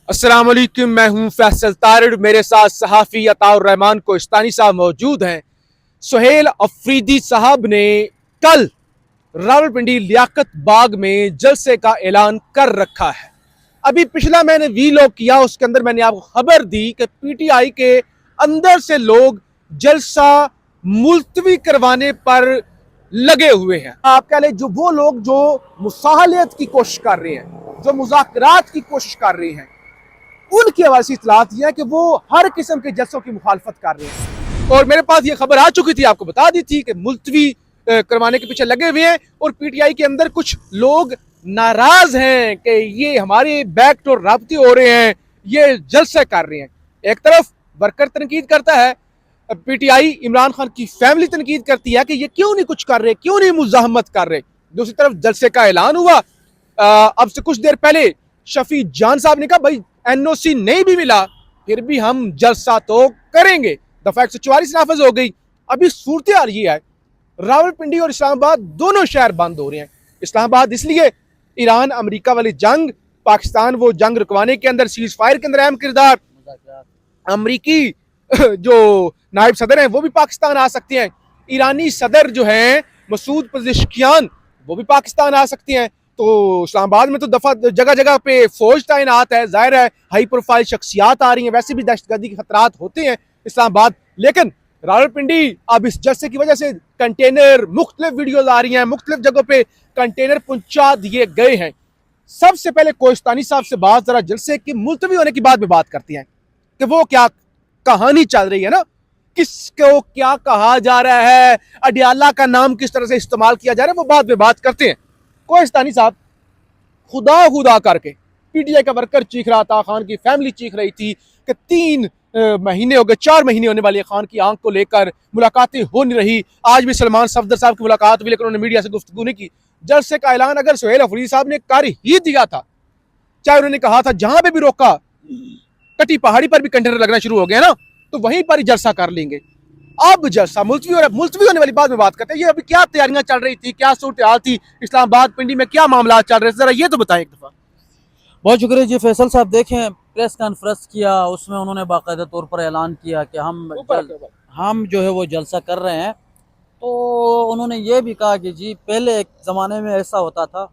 अस्सलाम वालेकुम, मैं हूं फैसल तारिड़। मेरे साथ सहाफ़ी अताउर रहमान कोहिस्तानी साहब मौजूद हैं। सुहेल अफरीदी साहब ने कल रावलपिंडी लियाकत बाग में जलसे का ऐलान कर रखा है। अभी पिछला मैंने वीलॉग किया, उसके अंदर मैंने आपको खबर दी कि पीटीआई के अंदर से लोग जलसा मुलतवी करवाने पर लगे हुए हैं। आप कह लें जो वो लोग जो मुसाहलियत की कोशिश कर रहे हैं, जो मुज़ाकरात की कोशिश कर रहे हैं, उनकी हवाले से इत्तलात यह है कि वो हर किस्म के जलसों की मुखालफत कर रहे हैं। और मेरे पास ये खबर आ चुकी थी, आपको बता दी थी कि मुलतवी करवाने के पीछे लगे हुए हैं और पीटीआई के अंदर कुछ लोग नाराज हैं कि ये हमारे बैकडोर राब्ते हो रहे हैं, ये जलसे कर रहे हैं। एक तरफ वर्कर तनकीद करता है, पीटीआई इमरान खान की फैमिली तनकीद करती है कि ये क्यों नहीं कुछ कर रहे, क्यों नहीं मुजाहमत कर रहे। दूसरी तरफ जलसे का ऐलान हुआ। अब से कुछ देर पहले शफी जान साहब ने कहा भाई एनओसी नहीं भी मिला फिर भी हम जलसा तो करेंगे। दफा 144 नाफज हो गई। अभी सूरत हाल ये है, रावलपिंडी और इस्लामाबाद दोनों शहर बंद हो रहे हैं। इस्लामाबाद इसलिए, ईरान अमेरिका वाली जंग, पाकिस्तान वो जंग रुकवाने के अंदर सीज फायर के अंदर अहम किरदार, अमरीकी जो नायब सदर हैं वो भी पाकिस्तान आ सकते हैं, ईरानी सदर जो हैं मसूद पज़ेश्कियान वो भी पाकिस्तान आ सकते हैं। तो इस्लामाबाद में तो दफा जगह जगह पे फौज तैनात है, जाहिर है हाई प्रोफाइल शख्सियात आ रही हैं, वैसे भी दहशतगर्दी के खतरात होते हैं इस्लामाबाद। लेकिन रावलपिंडी अब इस जलसे की वजह से कंटेनर, मुख्तलिफ वीडियोज आ रही हैं, मुख्तलिफ जगहों पे कंटेनर पहुंचा दिए गए हैं। सबसे पहले कोहिस्तानी साहब से बात जरा जलसे की मुलतवी होने की बात में बात करती हैं कि वो क्या कहानी चल रही है ना, किसको क्या कहा जा रहा है, अडियाला का नाम किस तरह से इस्तेमाल किया जा रहा है, वो बाद में बात करते हैं। कोहिस्तानी साहब खुदा खुदा करके, पीटीआई का वर्कर चीख रहा था, खान की फैमिली चीख रही थी कि 3 महीने हो गए, 4 महीने होने वाले खान की आंख को लेकर मुलाकातें हो नहीं रही। आज भी सलमान सफदर साहब की मुलाकात हुई लेकिन उन्होंने मीडिया से गुफ्तगू नहीं की। जलसे का ऐलान अगर सुहेल अफरीदी साहब ने कर ही दिया था, चाहे उन्होंने कहा था जहां पे भी रोका, कटी पहाड़ी पर भी कंटेनर लगना शुरू हो गया ना, तो वहीं पर ही जलसा कर लेंगे। अब जलसा मुलतवी और मुलतवी होने वाली बात में बात करते हैं। ये अभी क्या तैयारियां चल रही थी, क्या सूरत हाल थी इस्लामाबाद पिंडी में, क्या मामला चल रहे थे, जरा ये तो बताएं एक दफा। बहुत शुक्रिया जी फैसल साहब। देखें, प्रेस कॉन्फ्रेंस किया, उसमें उन्होंने बाकायदा तौर पर ऐलान किया कि हम जो है वो जलसा कर रहे हैं। तो उन्होंने ये भी कहा कि जी पहले एक ज़माने में ऐसा होता था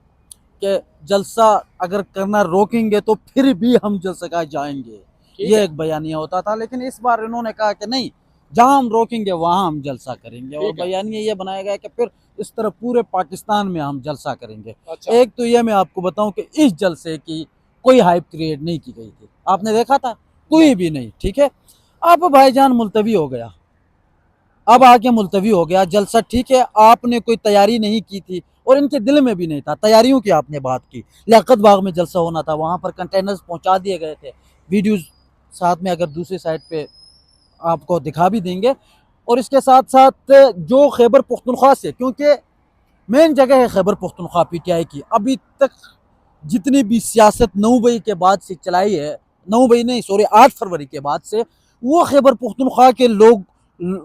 कि जलसा अगर करना रोकेंगे तो फिर भी हम जलसा का जाएंगे, ये एक बयानिया होता था। लेकिन इस बार इन्होंने कहा कि नहीं, जहां हम रोकेंगे वहां हम जलसा करेंगे, और बयानिया ये बनाया गया कि फिर इस तरह पूरे पाकिस्तान में हम जलसा करेंगे। अच्छा। एक तो ये मैं आपको बताऊं कि इस जलसे की कोई हाइप क्रिएट नहीं की गई थी, आपने देखा था कोई भी नहीं, ठीक है। अब भाईजान मुलतवी हो गया, अब आके मुलतवी हो गया जलसा, ठीक है। आपने कोई तैयारी नहीं की थी और इनके दिल में भी नहीं था, तैयारियों की आपने बात की। लियाकत बाग में जलसा होना था, वहां पर कंटेनर्स पहुंचा दिए गए थे, वीडियोस साथ में अगर दूसरी साइड पे आपको दिखा भी देंगे। और इसके साथ साथ जो खैबर पुख्तनख्वा से, क्योंकि मेन जगह है खैबर पुख्तनख्वा पीटीआई की, अभी तक जितनी भी सियासत 9 मई के बाद से चलाई है, 9 मई नहीं सॉरी 8 फरवरी के बाद से, वो खैबर पुख्तनख्वा के लोग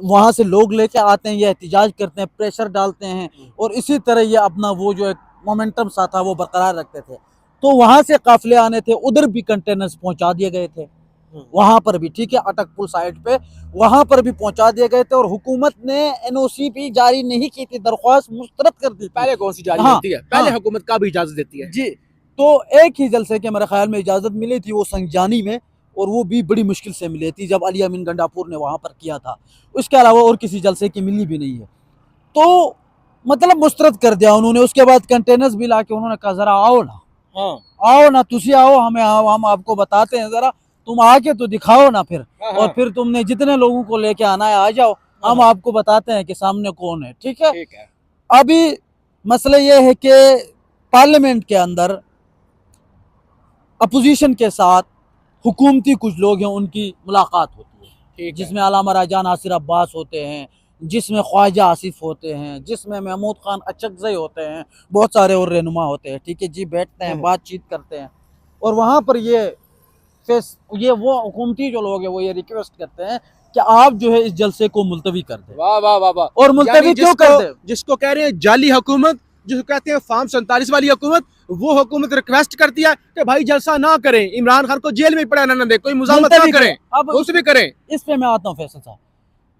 वहाँ से लोग लेके आते हैं, ये एहतजाज करते हैं, प्रेशर डालते हैं, और इसी तरह ये अपना वो जो एक मोमेंटम सा था वो बरकरार रखते थे। तो वहाँ से काफिले आने थे, उधर भी कंटेनर्स पहुँचा दिए गए थे, वहां पर भी, ठीक है, अटकपुल साइड पे वहां पर भी पहुंचा दिए गए थे। और हुकूमत ने एनओसी भी जारी नहीं की थी, दरख्वास्त मुस्तरद कर दी थी। पहले कौन सी जारी हाँ, होती है? पहले हाँ, हुकूमत का भी इजाजत देती है जी। तो एक ही जलसे के मेरे ख्याल में इजाजत मिली थी, वो संजानी में, और वो भी बड़ी मुश्किल से मिली थी जब अली अमीन गंडापुर ने वहां पर किया था। उसके अलावा और किसी जलसे की मिली भी नहीं है। तो मतलब मुस्तरद कर दिया उन्होंने। उसके बाद कंटेनर्स भी ला के उन्होंने कहा जरा आओ ना, हाँ। आओ ना, तुसी आओ, हमें हम आपको बताते हैं, जरा तुम आके तो दिखाओ ना फिर। हाँ, और हाँ। फिर तुमने जितने लोगों को लेके आना है आ जाओ, हम आपको बताते हैं कि सामने कौन है, ठीक है। ठीक है। अभी मसला ये है कि पार्लियामेंट के अंदर अपोजिशन के साथ हुकूमती कुछ लोग हैं, उनकी मुलाकात होती है, ठीक है। जिसमें अलामा राजा नासिर अब्बास होते हैं, जिसमें ख्वाजा आसिफ होते हैं, जिसमें महमूद खान अचकज़ई होते हैं, बहुत सारे और रहनुमा होते हैं, ठीक है जी। बैठते हैं, बातचीत करते हैं, और वहाँ पर ये वो हुकूमती जो लोग हैं वो ये रिक्वेस्ट करते हैं कि आप जो है इस जलसे को मुलतवी कर दें। वाह वाह वाह वाह। और मुलतवी क्यों कर दें? जिसको कह रहे हैं जाली हुकूमत, जिसको कहते हैं फार्म 47 वाली हुकूमत, वो हुकूमत रिक्वेस्ट करती है कि भाई जलसा ना करें, इमरान खान को जेल में पड़ा रहने दे, कोई मुजामत ना मुलतवी करें, अब उस भी करें। इस पे मैं आता हूँ फैसल साहब।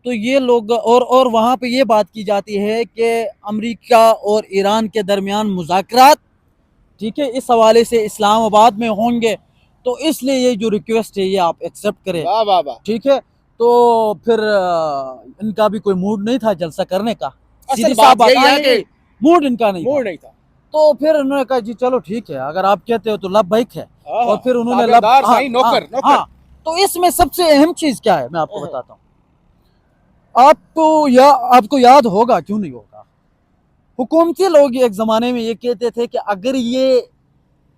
तो ये लोग और वहाँ पे ये बात की जाती है कि अमेरिका और ईरान के दरमियान मुज़ाकरात, ठीक है, इस हवाले से इस्लामाबाद में होंगे, तो इसलिए ये जो रिक्वेस्ट है ये आप एक्सेप्ट करें। वाह वाह वाह। ठीक है, तो फिर इनका भी कोई मूड नहीं था जलसा करने का, असल सीधी बात साफ यही है बात कि मूड इनका नहीं था। मूड नहीं था। तो फिर उन्होंने कहा जी चलो ठीक है, अगर आप कहते हो तो लबैक है। हाँ, और फिर उन्होंने ताबेदार, हाँ, साईं, नौकर, नौकर। हाँ। तो इसमें सबसे अहम चीज क्या है मैं आपको हाँ। बताता हूँ। आपको याद होगा, क्यों नहीं होगा, हुकूमती लोग एक जमाने में ये कहते थे कि अगर ये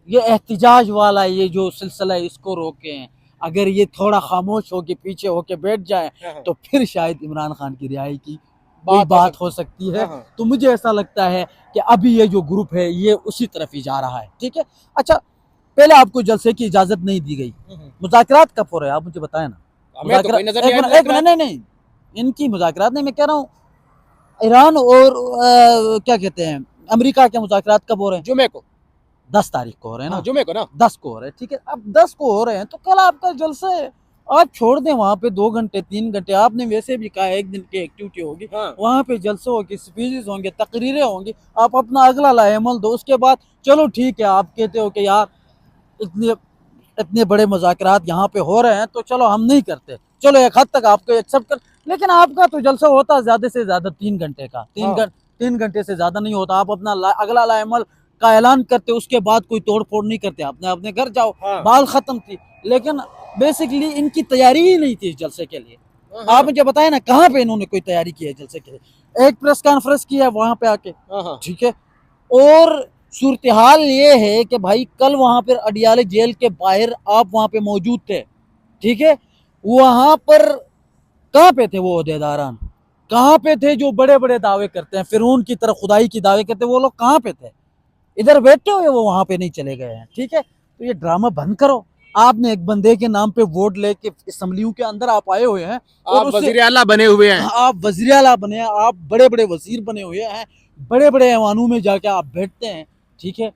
एहतिजाज वाला ये जो सिलसिला है इसको रोकें, अगर ये थोड़ा खामोश होके पीछे होके बैठ जाए हाँ। तो फिर शायद इमरान खान की रिहाई की कोई बात हो सकती है। हाँ। तो मुझे ऐसा लगता है कि अभी ये जो ग्रुप है ये उसी तरफ ही जा रहा है। ठीक है, अच्छा, पहले आपको जलसे की इजाजत नहीं दी गई, मुज़ाकरात कब हो रहे हैं आप मुझे बताएं ना। हमें तो कोई नजर नहीं आया एक मुज़ाकरात। मिनट, नहीं, इनकी मुज़ाकरात नहीं, मैं कह रहा हूँ ईरान और क्या कहते हैं अमेरिका के मुज़ाकरात कब हो रहे हैं? जुमे को, 10 तारीख को हो रहे हैं ना। हाँ, जुमे को ना। 10 को हो रहे हैं, ठीक है। अब 10 को हो रहे हैं तो कल आपका जलसा है, आप छोड़ दें वहाँ पे 2 घंटे 3 घंटे, आपने वैसे भी कहा एक दिन की एक्टिविटी होगी, हाँ। वहाँ पे जलसे होगी, स्पीचेस होंगे, तकरीरें होंगी, आप अपना अगला लाएमल दो। उसके बाद चलो ठीक है, आप कहते हो कि यार इतने इतने बड़े मुज़ाकरात यहाँ पे हो रहे हैं तो चलो हम नहीं करते, चलो एक हद तक आपको एक्सेप्ट कर, लेकिन आपका तो जलसा होता है ज्यादा से ज्यादा 3 घंटे का, 3 घंटे से ज्यादा नहीं होता। आप अपना अगला लाएमल का ऐलान करते, उसके बाद कोई तोड़ फोड़ नहीं करते, अपने अपने घर जाओ, हाँ। बाल खत्म थी। लेकिन बेसिकली इनकी तैयारी ही नहीं थी इस जलसे के लिए। हाँ। आप मुझे बताएं ना कहाँ पे इन्होंने कोई तैयारी की है जलसे के लिए? एक प्रेस कॉन्फ्रेंस की है वहां पे आके, हाँ। ठीक है। और सूरत हाल ये है कि भाई कल वहां पर अडियाले जेल के बाहर आप वहां पे मौजूद थे, ठीक है। वहां पर कहाँ पे थे वो ओहदेदारान, कहाँ पे थे जो बड़े बड़े दावे करते हैं, फिरौन की तरह खुदाई की दावे करते हैं, वो लोग कहाँ पे थे? इधर बैठे हुए, वो वहां पे नहीं चले गए हैं, ठीक है। तो ये ड्रामा बंद करो। आपने एक बंदे के नाम पे वोट लेके असम्बलियों के अंदर आप आए हुए हैं और आप वजीर आला बने हुए हैं, आप वजीर आला बने हैं, आप बड़े बड़े वजीर बने हुए हैं, बड़े बड़े ऐवानों में जाके आप बैठते हैं, ठीक है।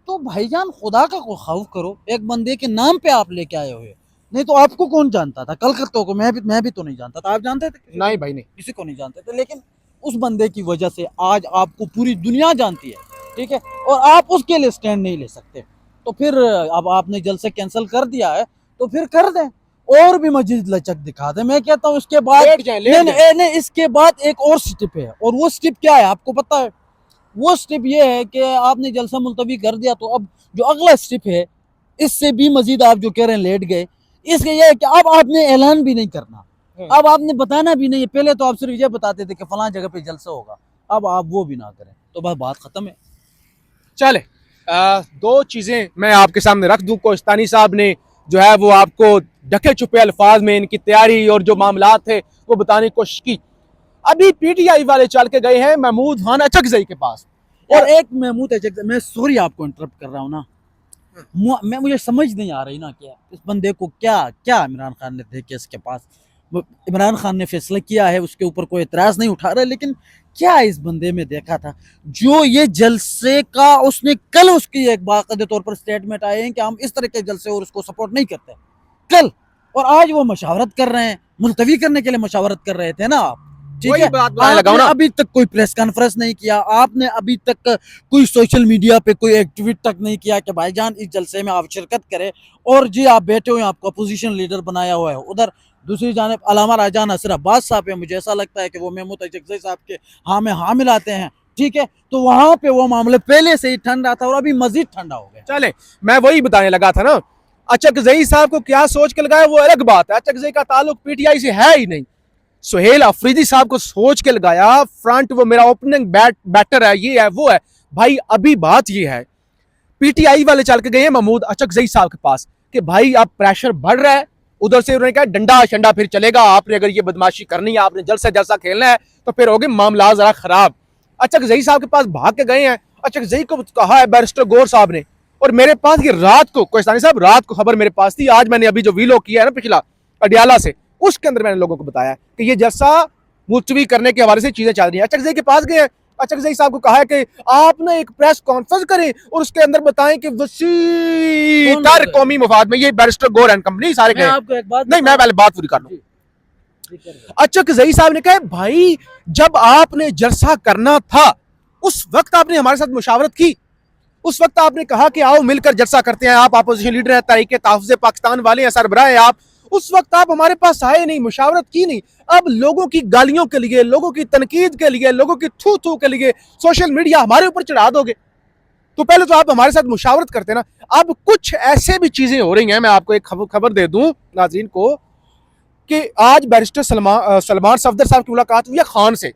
तो भाईजान खुदा का को खौफ करो, एक बंदे के नाम पे आप लेके आए हुए, नहीं तो आपको कौन जानता था? कलकत्ता को मैं भी तो नहीं जानता था, आप जानते थे? नहीं भाई नहीं। किसी को नहीं जानते थे, लेकिन उस बंदे की वजह से आज आपको पूरी दुनिया जानती है, ठीक है। और आप उसके लिए स्टैंड नहीं ले सकते, तो फिर अब आपने जलसे कैंसिल कर दिया है तो फिर कर दें, और भी मजीद लचक दिखा दें। मैं कहता हूँ इसके बाद लेट जाएं, लेट नहीं, इसके बाद एक और स्टेप है, और वो स्टेप क्या है आपको पता है? वो स्टेप ये है कि आपने जलसा मुलतवी कर दिया, तो अब जो अगला स्टेप है, इससे भी मजीद आप जो कह रहे हैं लेट गए, इसलिए यह है कि अब आपने ऐलान भी नहीं करना, अब आपने बताना भी नहीं है। पहले तो आप सिर्फ ये बताते थे कि फलां जगह पे जलसा होगा, अब आप वो भी ना करें तो बस बात खत्म है। चले, दो चीजें मैं आपके सामने रख दूं। कोहिस्तानी साहब ने जो है वो आपको ढके छुपे अल्फाज में इनकी तैयारी और जो मामला थे वो बताने की कोशिश की। अभी पीटीआई वाले चल के गए हैं महमूद खान अचकजई के पास, और एक महमूद अचकजई, मैं सॉरी आपको इंटरप्ट कर रहा हूँ ना, मुझे समझ नहीं आ रही ना कि इस बंदे को क्या क्या इमरान खान ने देखे इसके पास। इमरान खान ने फैसला किया है, उसके ऊपर कोई एतराज नहीं उठा रहा, लेकिन क्या इस बंदे में देखा था जो ये जलसे का, उसने कल उसकी एक बाकायदे तौर पर स्टेटमेंट आए हैं कि हम इस तरह के जलसे और उसको सपोर्ट नहीं करते कल, और आज वो मशावरत कर रहे हैं, मुलतवी करने के लिए मशावरत कर रहे थे ना आप, ठीक है। आपने अभी तक कोई प्रेस कॉन्फ्रेंस नहीं किया, आपने अभी तक कोई सोशल मीडिया पे कोई एक्टिविट तक नहीं किया कि भाईजान इस जलसे में आप शिरकत करें, और जी आप बैठे हुए, आपको अपोजिशन लीडर बनाया हुआ है। उधर दूसरी जानिब अलामा राजा नसर अब्बास साहब है, मुझे ऐसा लगता है कि वो महमूद अचकजई साहब के हाँ में हाँ मिलाते हैं, ठीक है। तो वहां पे वो मामले पहले से ही ठंडा था और अभी मजीद ठंडा हो गया। चले, मैं वही बताने लगा था ना, अचकजई साहब को क्या सोच के लगाया वो अलग बात है, अचकजई का ताल्लुक पीटीआई से है ही नहीं। सुहेल अफरीदी साहब को सोच के लगाया, फ्रंट वो मेरा ओपनिंग बैटर है, ये है वो है। भाई अभी बात ये है, पीटीआई वाले चल के गए हैं महमूद अचकजई साहब के पास कि भाई अब प्रेशर बढ़ रहा है। उधर से उन्होंने कहा डंडा शंडा फिर चलेगा, आपने अगर ये बदमाशी करनी है, आपने जलसा जलसा खेलना है तो फिर होगे मामला जरा खराब। अचकजई साहब के पास भाग के गए हैं, अचकजई को कहा है बैरिस्टर गौर साहब ने, और मेरे पास ये रात को कोहिस्तानी साहब रात को खबर मेरे पास थी, आज मैंने अभी जो वीलॉग किया है ना पिछला अडियाला से, उसके अंदर मैंने लोगों को बताया कि ये जलसा मुलतवी करने के हवाले से चीजें चल रही हैं। अचकजई के पास गए हैं, अचकज़ई साहब को कहा है कि आप ना एक प्रेस कॉन्फ्रेंस करें और उसके अंदर बताएं कि वसी कौन तर बोल रहे? कौमी मफाद में, ये बैरिस्टर गौर एंड कंपनी सारे मैं गए। आपको एक बात नहीं, मैं पहले बात पूरी कर लूं। अचकज़ई साहब ने कहा भाई जब आपने जलसा करना था उस वक्त आपने हमारे साथ मुशावरत की, उस वक्त आपने कहा कि आओ मिलकर जलसा करते हैं, आप अपोजिशन लीडर हैं, तहरीक तहफ़्फ़ुज़ पाकिस्तान वाले हैं, सरबराह हैं आप, उस वक्त आप हमारे पास आए नहीं, मुशावरत की नहीं। अब लोगों की गालियों के लिए, लोगों की तनकीद के लिए, लोगों की थू थू के लिए सोशल मीडिया हमारे ऊपर चढ़ा दोगे? तो पहले तो आप हमारे साथ मुशावरत करते ना। अब कुछ ऐसे भी चीजें हो रही हैं, मैं आपको एक खबर दे दूं नाज़रीन को कि आज बैरिस्टर सलमान सफदर साहब की मुलाकात हुई है खान से,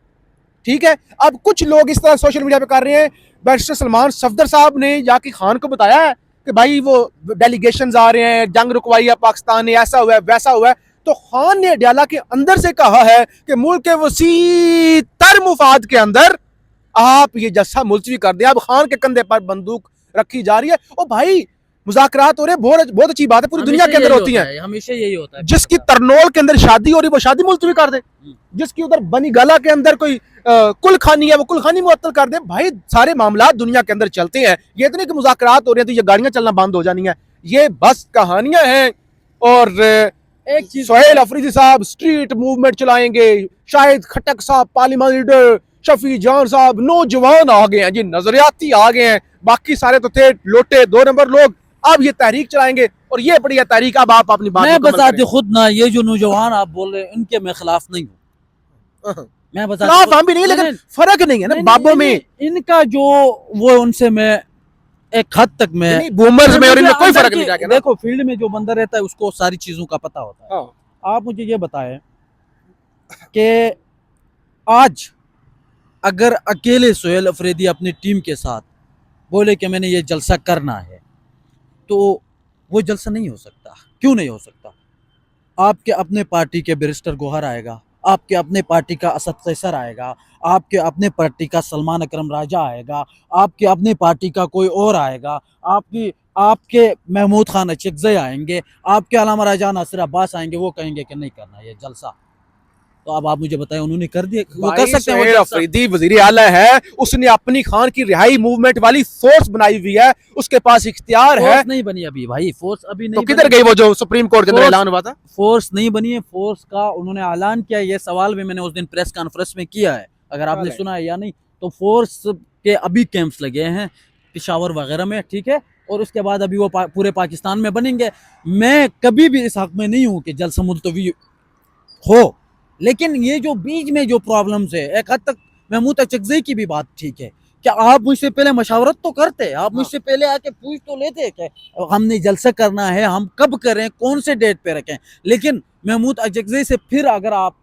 ठीक है। अब कुछ लोग इस तरह सोशल मीडिया पे कर रहे हैं, बैरिस्टर सलमान सफदर साहब ने जाके खान को बताया है कि भाई वो डेलीगेशन आ रहे हैं, जंग रुकवाई है पाकिस्तान ने, ऐसा हुआ है वैसा हुआ है। तो खान ने अडयाला के अंदर से कहा है कि मुल्क के वसी तर मुफाद के अंदर आप ये जलसा मुलतवी कर दिया। अब खान के कंधे पर बंदूक रखी जा रही है। ओ भाई मुज़ाकरात हो रहे हैं, बहुत अच्छी बात है, पूरी दुनिया के अंदर होती है। हमेशा यही होता है। जिसकी तरनोल के अंदर शादी हो रही वो शादी मुलतवी कर दे, जिसकी उधर बनी गाला के अंदर कोई कुल खानी है वो कुल खानी मुअत्तल कर दे। भाई सारे मामला दुनिया के अंदर चलते हैं, ये इतने कि मुज़ाकरात हो रहे हैं तो ये गाड़ियां चलना बंद हो जानी है, ये बस कहानियां हैं। और एक चीज सोहेल अफरीदी साहब स्ट्रीट मूवमेंट चलाएंगे, शाहिद खटक साहब पार्लियामेंट लीडर, शफी जान साहब नौजवान आ गए हैं जी, नजरियाती आ गए हैं, बाकी सारे तो थे लोटे 2 नंबर लोग। अब ये तहरीक चलाएंगे और ये बड़ी है तहरीक। अब आप अपनी बात मैं बताती खुद ना, ये जो नौजवान आप बोल रहे हैं इनके मैं खिलाफ नहीं हूँ, मैं बता हम भी नहीं, लेकिन फर्क नहीं है ना बाबों में, इनका जो वो उनसे मैं एक हद तक मैं बूमर्स में और इनमें कोई फर्क नहीं रहा। देखो फील्ड में जो बंदा रहता है उसको सारी चीजों का पता होता है। आप मुझे ये बताएं कि आज अगर अकेले सोहेल अफरीदी अपनी टीम के साथ बोले कि मैंने ये जलसा करना है तो वो जलसा नहीं हो सकता। क्यों नहीं हो सकता? आपके अपने पार्टी के बैरिस्टर गौहर आएगा, आपके अपने पार्टी का असद कैसर आएगा, आपके अपने पार्टी का सलमान अकरम राजा आएगा, आपके अपने पार्टी का कोई और आएगा, आपके महमूद खान अचकज़ई आएंगे, आपके अलामा राजा नासिर अब्बास आएंगे, वो कहेंगे कि नहीं करना ये जलसा। तो अब आप मुझे बताएं उन्होंने कर दिया, वो कर सकते हैं। सोहेल अफरीदी वज़ीर आला है, उसने अपनी खान की रिहाई मूवमेंट वाली फोर्स बनाई हुई है, उसके पास इख्तियार है। नहीं बनी अभी भाई, फोर्स अभी नहीं। तो किधर गई वो जो सुप्रीम कोर्ट के अंदर ऐलान हुआ था? फोर्स नहीं बनी है, फोर्स का उन्होंने ऐलान किया। ये सवाल भी मैंने उस दिन प्रेस कॉन्फ्रेंस में किया है, अगर आपने सुना है या नहीं। तो फोर्स के अभी कैंप्स लगे हैं पिशावर वगैरह में, ठीक है, और उसके बाद अभी वो पूरे पाकिस्तान में बनेंगे। मैं कभी भी इस हक में नहीं हूँ कि जलसा मुलतवी हो, लेकिन ये जो बीच में जो प्रॉब्लम्स है, एक हद तक महमूद अचकज़ई की भी बात ठीक है कि आप मुझसे पहले मशावरत तो करते, आप मुझसे पहले आके पूछ तो लेते कि हमने जलसा करना है, हम कब करें, कौन से डेट पे रखें। लेकिन महमूद अचकज़ई से फिर अगर आप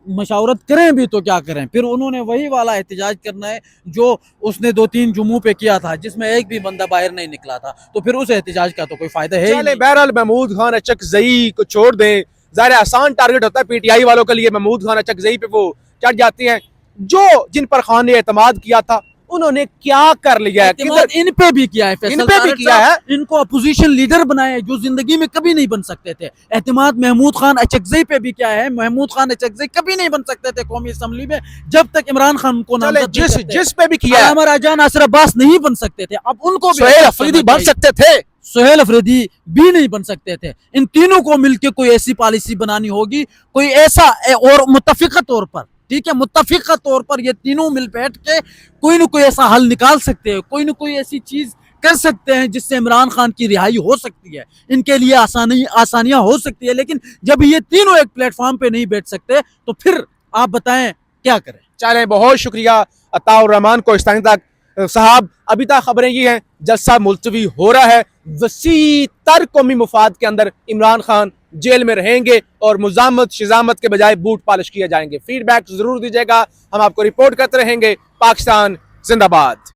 मशावरत करें भी तो क्या करें, फिर उन्होंने वही वाला एहतजाज करना है जो उसने 2-3 जुम्मू पे किया था, जिसमें एक भी बंदा बाहर नहीं निकला था। तो फिर उस एहतजाज का तो कोई फायदा है ही नहीं। बहरहाल महमूद खान अचकज़ई को छोड़ दें, ज़ाहिर आसान टारगेट होता है पीटीआई वालों के लिए, महमूद खान अचकज़ई पे वो चढ़ जाते हैं। जो जिन पर खान ने एतमाद किया था उन्होंने क्या कर लिया है? इन पे भी किया है, इन पे भी किया है, इनको अपोजिशन लीडर बनाए जो जिंदगी में कभी नहीं बन सकते थे। एतमाद महमूद खान अचकज़ई पे भी किया है, महमूद खान अचकज़ई कभी नहीं बन सकते थे कौमी असम्बली में जब तक इमरान खान को जिस पे भी किया अलामा राजा नासिर अब्बास नहीं बन सकते थे, अब उनको सोहेल अफरीदी बन सकते थे, सोहेल अफरीदी भी नहीं बन सकते थे। इन तीनों को मिलकर कोई ऐसी पॉलिसी बनानी होगी, कोई ऐसा, और मुत्तफिका तौर पर, ठीक है, मुत्तफिका तौर पर ये तीनों मिल बैठ के कोई न कोई ऐसा हल निकाल सकते हैं, कोई न कोई ऐसी चीज कर सकते हैं जिससे इमरान खान की रिहाई हो सकती है, इनके लिए आसानियां हो सकती है। लेकिन जब ये तीनों एक प्लेटफॉर्म पे नहीं बैठ सकते तो फिर आप बताएं क्या करें। चलें, बहुत शुक्रिया अताउर रहमान कोहिस्तानी तक साहब। अभी तक खबरें ये हैं जलसा मुलतवी हो रहा है, वसी तर कौमी मुफाद के अंदर इमरान खान जेल में रहेंगे और मुजामत शिजामत के बजाय बूट पॉलिश किए जाएंगे। फीडबैक जरूर दीजिएगा, हम आपको रिपोर्ट करते रहेंगे। पाकिस्तान जिंदाबाद।